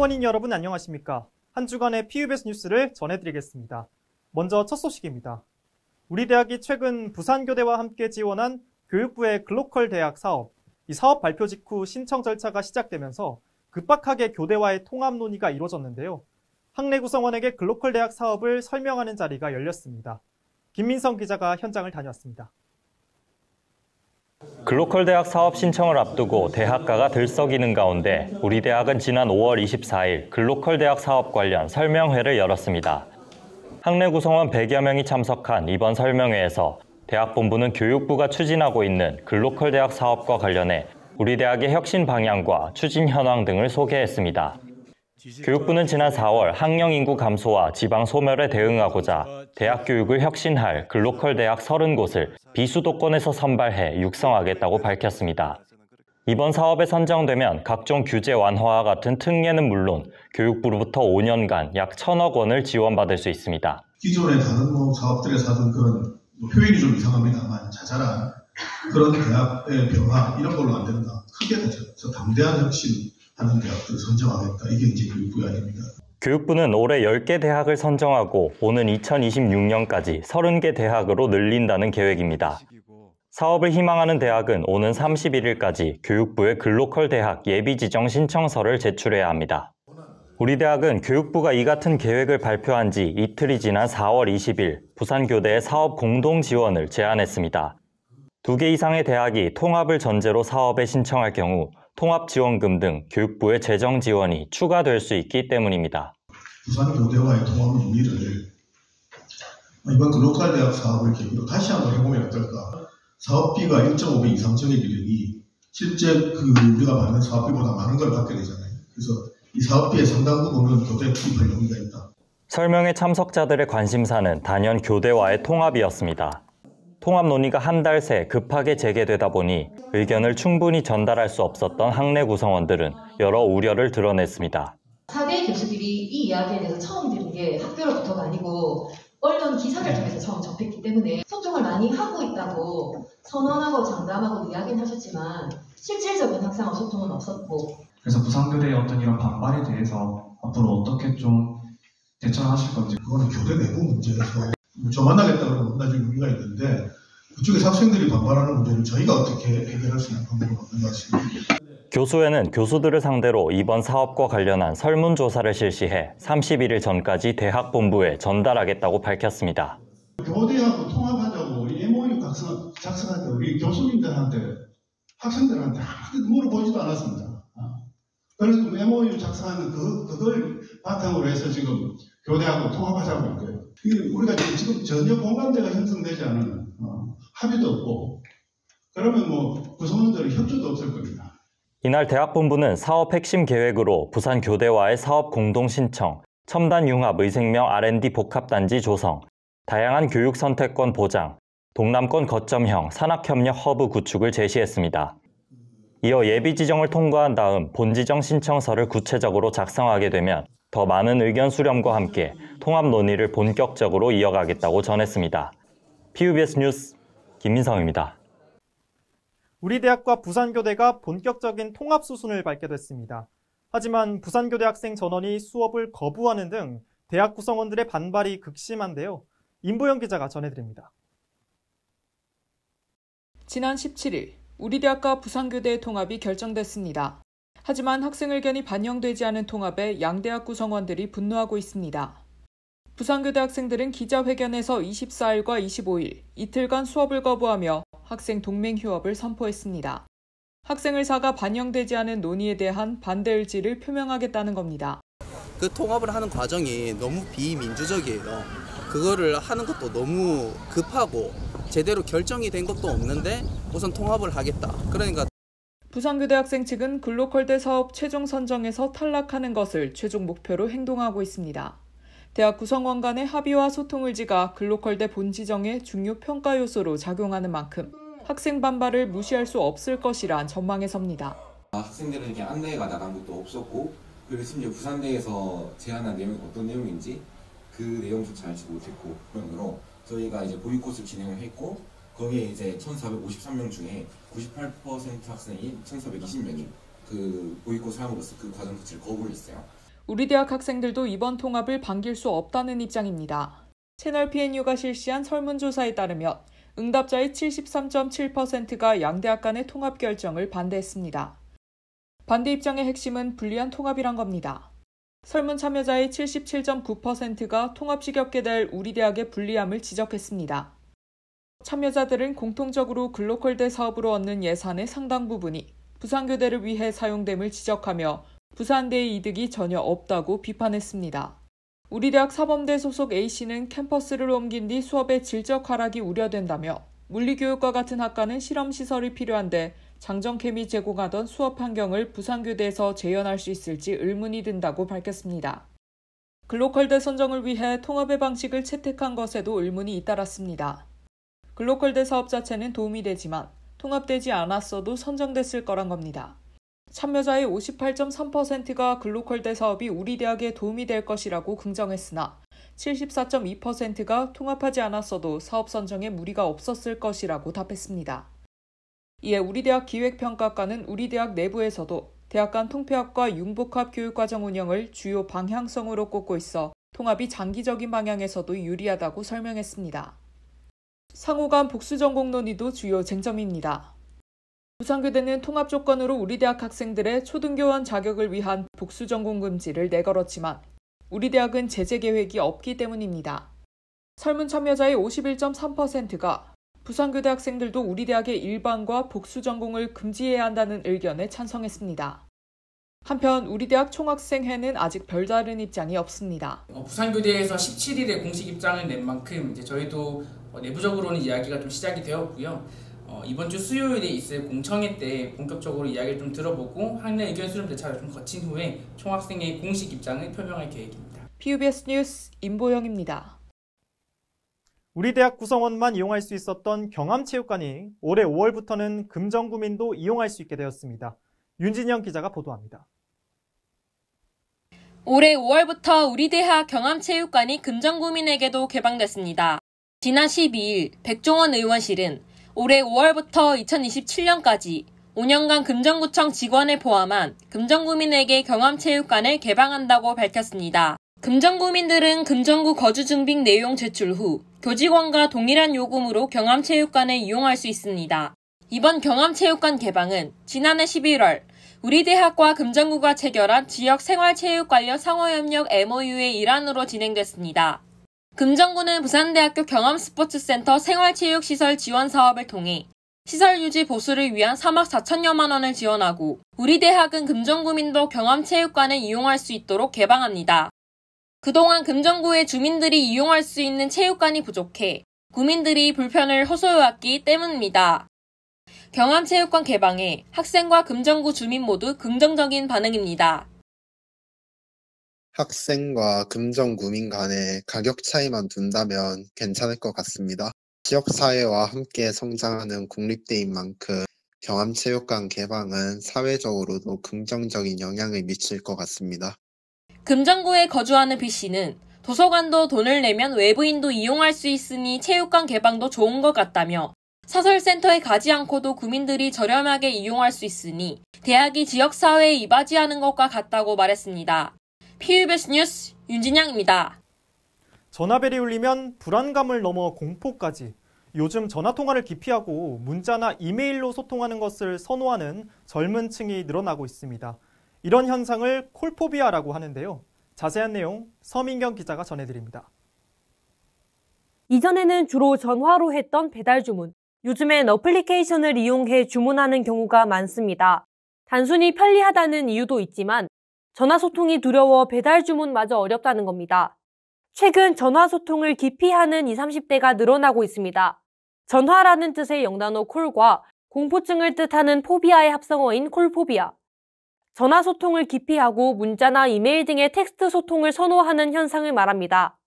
승무원인 여러분 안녕하십니까? 한 주간의 PUBS 뉴스를 전해드리겠습니다. 먼저 첫 소식입니다. 우리 대학이 최근 부산교대와 함께 지원한 교육부의 글로컬 대학 사업, 이 사업 발표 직후 신청 절차가 시작되면서 급박하게 교대와의 통합 논의가 이루어졌는데요. 학내 구성원에게 글로컬 대학 사업을 설명하는 자리가 열렸습니다. 김민성 기자가 현장을 다녀왔습니다. 글로컬 대학 사업 신청을 앞두고 대학가가 들썩이는 가운데 우리 대학은 지난 5월 24일 글로컬 대학 사업 관련 설명회를 열었습니다. 학내 구성원 100여 명이 참석한 이번 설명회에서 대학 본부는 교육부가 추진하고 있는 글로컬 대학 사업과 관련해 우리 대학의 혁신 방향과 추진 현황 등을 소개했습니다. 교육부는 지난 4월 학령 인구 감소와 지방 소멸에 대응하고자 대학 교육을 혁신할 글로컬 대학 30곳을 비수도권에서 선발해 육성하겠다고 밝혔습니다. 이번 사업에 선정되면 각종 규제 완화와 같은 특례는 물론 교육부로부터 5년간 약 1,000억 원을 지원받을 수 있습니다. 기존의 다른 사업들에서 하던 그런 효율이 좀 이상합니다만 자잘한 그런 대학의 변화 이런 걸로 안 된다. 크게 더 담대한 혁신하는 대학들을 선정하겠다. 이게 이제 교육부의 아닙니다. 교육부는 올해 10개 대학을 선정하고 오는 2026년까지 30개 대학으로 늘린다는 계획입니다. 사업을 희망하는 대학은 오는 31일까지 교육부에 글로컬 대학 예비 지정 신청서를 제출해야 합니다. 우리 대학은 교육부가 이 같은 계획을 발표한 지 이틀이 지난 4월 20일 부산교대의 사업 공동 지원을 제안했습니다. 2개 이상의 대학이 통합을 전제로 사업에 신청할 경우 통합지원금 등 교육부의 재정 지원이 추가될 수 있기 때문입니다. 부산교대와의 통합 논의를 이번 글로컬 대학 사업을 계기로 다시 한번 해보면 어떨까? 사업비가 1.5배 이상 증액이 실제 우리가 받는 사업비보다 많은 걸 받게 되잖아요. 그래서 이 사업비의 상당 부분은 교대에 투입할 용의가 있다. 설명회 참석자들의 관심사는 단연 교대와의 통합이었습니다. 통합 논의가 한 달 새 급하게 재개되다 보니 의견을 충분히 전달할 수 없었던 학내 구성원들은 여러 우려를 드러냈습니다. 4대 교수들이 이 이야기에 대해서 처음 들은 게 학교로부터가 아니고 언론 기사를 통해서 처음 접했기 때문에 소통을 많이 하고 있다고 선언하고 장담하고 이야기는 하셨지만 실질적인 학생과 소통은 없었고, 그래서 부산교대의 어떤 이런 반발에 대해서 앞으로 어떻게 좀 대처를 하실 건지. 그거는 교대 내부 문제에서 저 만나겠다 그러면 만나줄 의미가 있는데 그쪽에서 학생들이 반발하는 문제를 저희가 어떻게 해결할 수 있는 방법은 없는 것 같습니다. 교수회는 교수들을 상대로 이번 사업과 관련한 설문조사를 실시해 31일 전까지 대학 본부에 전달하겠다고 밝혔습니다. 교대하고 통합하자고 MOU 작성할 때 우리 교수님들한테 학생들한테 아무도 물어보지도 않았습니다. 그래서 MOU 작성하는 그걸 바탕으로 해서 지금 교대하고 통합하자고 한 거예요. 우리가 지금 전혀 공감대가 형성되지 않은 합의도 없고 그러면 구성원들의 협조도 없을 겁니다. 이날 대학 본부는 사업 핵심 계획으로 부산 교대와의 사업 공동 신청, 첨단 융합 의생명 R&D 복합단지 조성, 다양한 교육 선택권 보장, 동남권 거점형 산학협력 허브 구축을 제시했습니다. 이어 예비 지정을 통과한 다음 본지정 신청서를 구체적으로 작성하게 되면 더 많은 의견 수렴과 함께 통합 논의를 본격적으로 이어가겠다고 전했습니다. PUBS 뉴스 김민성입니다. 우리 대학과 부산교대가 본격적인 통합 수순을 밟게 됐습니다. 하지만 부산교대 학생 전원이 수업을 거부하는 등 대학 구성원들의 반발이 극심한데요. 임보영 기자가 전해드립니다. 지난 17일 우리 대학과 부산교대의 통합이 결정됐습니다. 하지만 학생 의견이 반영되지 않은 통합에 양대학 구성원들이 분노하고 있습니다. 부산교대 학생들은 기자회견에서 24일과 25일 이틀간 수업을 거부하며 학생 동맹 휴업을 선포했습니다. 학생 의사가 반영되지 않은 논의에 대한 반대 의지를 표명하겠다는 겁니다. 그 통합을 하는 과정이 너무 비민주적이에요. 그거를 하는 것도 너무 급하고 제대로 결정이 된 것도 없는데 우선 통합을 하겠다. 그러니까 부산교대 학생 측은 글로컬대 사업 최종 선정에서 탈락하는 것을 최종 목표로 행동하고 있습니다. 대학 구성원 간의 합의와 소통 의지가 글로컬대 본지정의 중요 평가 요소로 작용하는 만큼 학생 반발을 무시할 수 없을 것이란 전망에 섭니다. 학생들에게 안내가 나간 것도 없었고, 그리고 심지어 부산대에서 제안한 내용이 어떤 내용인지 그 내용조차 알지 못했고, 그러므로 저희가 이제 보이콧을 진행을 했고, 거기에 이제 1,453명 중에 98% 학생인 1,420명이 그 보이콧을 함으로써 그 과정 자체를 거부를 했어요. 우리 대학 학생들도 이번 통합을 반길 수 없다는 입장입니다. 채널 PNU가 실시한 설문조사에 따르면 응답자의 73.7%가 양대학 간의 통합 결정을 반대했습니다. 반대 입장의 핵심은 불리한 통합이란 겁니다. 설문 참여자의 77.9%가 통합 시 겪게 될 우리 대학의 불리함을 지적했습니다. 참여자들은 공통적으로 글로컬대 사업으로 얻는 예산의 상당 부분이 부산교대를 위해 사용됨을 지적하며 부산대의 이득이 전혀 없다고 비판했습니다. 우리 대학 사범대 소속 A씨는 캠퍼스를 옮긴 뒤 수업의 질적 하락이 우려된다며 물리교육과 같은 학과는 실험시설이 필요한데 장정캠이 제공하던 수업 환경을 부산교대에서 재현할 수 있을지 의문이 든다고 밝혔습니다. 글로컬대 선정을 위해 통합의 방식을 채택한 것에도 의문이 잇따랐습니다. 글로컬대 사업 자체는 도움이 되지만 통합되지 않았어도 선정됐을 거란 겁니다. 참여자의 58.3%가 글로컬대 사업이 우리 대학에 도움이 될 것이라고 긍정했으나 74.2%가 통합하지 않았어도 사업 선정에 무리가 없었을 것이라고 답했습니다. 이에 우리 대학 기획평가과는 우리 대학 내부에서도 대학 간 통폐합과 융복합 교육과정 운영을 주요 방향성으로 꼽고 있어 통합이 장기적인 방향에서도 유리하다고 설명했습니다. 상호 간 복수 전공 논의도 주요 쟁점입니다. 부산교대는 통합 조건으로 우리 대학 학생들의 초등교원 자격을 위한 복수 전공 금지를 내걸었지만 우리 대학은 제재 계획이 없기 때문입니다. 설문 참여자의 51.3%가 부산교대 학생들도 우리 대학의 일반과 복수 전공을 금지해야 한다는 의견에 찬성했습니다. 한편 우리 대학 총학생회는 아직 별다른 입장이 없습니다. 부산교대에서 17일에 공식 입장을 낸 만큼 이제 저희도 내부적으로는 이야기가 좀 시작이 되었고요. 이번 주 수요일에 있을 공청회 때 본격적으로 이야기를 좀 들어보고 학내 의견 수렴 절차를 좀 거친 후에 총학생회의 공식 입장을 표명할 계획입니다. PUBS 뉴스 임보영입니다. 우리 대학 구성원만 이용할 수 있었던 경암체육관이 올해 5월부터는 금정구민도 이용할 수 있게 되었습니다. 윤진영 기자가 보도합니다. 올해 5월부터 우리 대학 경암체육관이 금정구민에게도 개방됐습니다. 지난 12일 백종원 의원실은 올해 5월부터 2027년까지 5년간 금정구청 직원을 포함한 금정구민에게 경암체육관을 개방한다고 밝혔습니다. 금정구민들은 금정구 거주증빙 내용 제출 후 교직원과 동일한 요금으로 경암체육관을 이용할 수 있습니다. 이번 경암체육관 개방은 지난해 11월 우리 대학과 금정구가 체결한 지역 생활체육 관련 상호협력 MOU의 일환으로 진행됐습니다. 금정구는 부산대학교 경암스포츠센터 생활체육시설 지원 사업을 통해 시설 유지 보수를 위한 3억 4천여만 원을 지원하고 우리 대학은 금정구민도 경암체육관을 이용할 수 있도록 개방합니다. 그동안 금정구의 주민들이 이용할 수 있는 체육관이 부족해 구민들이 불편을 호소해왔기 때문입니다. 경암체육관 개방에 학생과 금정구 주민 모두 긍정적인 반응입니다. 학생과 금정구민 간의 가격 차이만 둔다면 괜찮을 것 같습니다. 지역사회와 함께 성장하는 국립대인 만큼 경암체육관 개방은 사회적으로도 긍정적인 영향을 미칠 것 같습니다. 금정구에 거주하는 B씨는 도서관도 돈을 내면 외부인도 이용할 수 있으니 체육관 개방도 좋은 것 같다며 사설센터에 가지 않고도 구민들이 저렴하게 이용할 수 있으니 대학이 지역사회에 이바지하는 것과 같다고 말했습니다. PUBS 뉴스 윤진양입니다. 전화벨이 울리면 불안감을 넘어 공포까지. 요즘 전화통화를 기피하고 문자나 이메일로 소통하는 것을 선호하는 젊은 층이 늘어나고 있습니다. 이런 현상을 콜포비아라고 하는데요. 자세한 내용 서민경 기자가 전해드립니다. 이전에는 주로 전화로 했던 배달 주문. 요즘엔 어플리케이션을 이용해 주문하는 경우가 많습니다. 단순히 편리하다는 이유도 있지만 전화 소통이 두려워 배달 주문마저 어렵다는 겁니다. 최근 전화 소통을 기피하는 20, 30대가 늘어나고 있습니다. 전화라는 뜻의 영단어 콜과 공포증을 뜻하는 포비아의 합성어인 콜포비아. 전화 소통을 기피하고 문자나 이메일 등의 텍스트 소통을 선호하는 현상을 말합니다.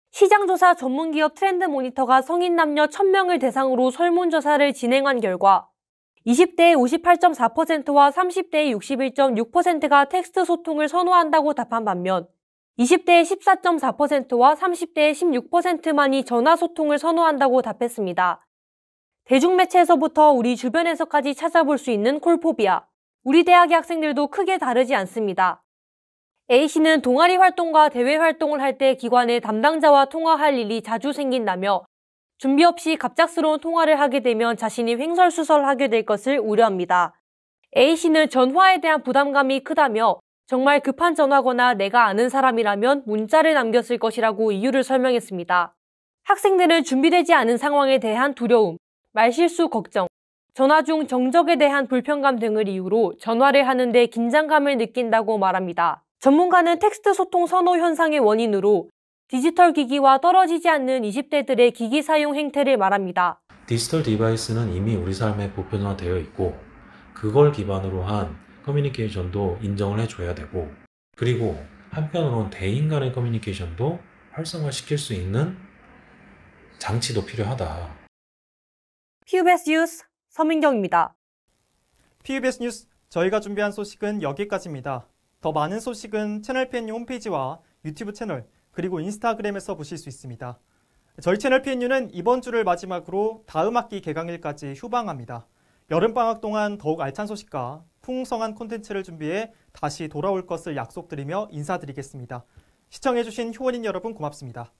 시장조사 전문기업 트렌드 모니터가 성인 남녀 1000명을 대상으로 설문조사를 진행한 결과 20대의 58.4%와 30대의 61.6%가 텍스트 소통을 선호한다고 답한 반면 20대의 14.4%와 30대의 16%만이 전화 소통을 선호한다고 답했습니다. 대중매체에서부터 우리 주변에서까지 찾아볼 수 있는 콜포비아. 우리 대학의 학생들도 크게 다르지 않습니다. A씨는 동아리 활동과 대외 활동을 할 때 기관의 담당자와 통화할 일이 자주 생긴다며 준비 없이 갑작스러운 통화를 하게 되면 자신이 횡설수설하게 될 것을 우려합니다. A씨는 전화에 대한 부담감이 크다며 정말 급한 전화거나 내가 아는 사람이라면 문자를 남겼을 것이라고 이유를 설명했습니다. 학생들은 준비되지 않은 상황에 대한 두려움, 말실수 걱정, 전화 중 정적에 대한 불편감 등을 이유로 전화를 하는데 긴장감을 느낀다고 말합니다. 전문가는 텍스트 소통 선호 현상의 원인으로 디지털 기기와 떨어지지 않는 20대들의 기기 사용 행태를 말합니다. 디지털 디바이스는 이미 우리 삶에 보편화되어 있고 그걸 기반으로 한 커뮤니케이션도 인정을 해줘야 되고 그리고 한편으로는 대인 간의 커뮤니케이션도 활성화시킬 수 있는 장치도 필요하다. PBS 뉴스 서민경입니다. PBS 뉴스 저희가 준비한 소식은 여기까지입니다. 더 많은 소식은 채널 PNU 홈페이지와 유튜브 채널 그리고 인스타그램에서 보실 수 있습니다. 저희 채널 PNU는 이번 주를 마지막으로 다음 학기 개강일까지 휴방합니다. 여름방학 동안 더욱 알찬 소식과 풍성한 콘텐츠를 준비해 다시 돌아올 것을 약속드리며 인사드리겠습니다. 시청해주신 효원인 여러분 고맙습니다.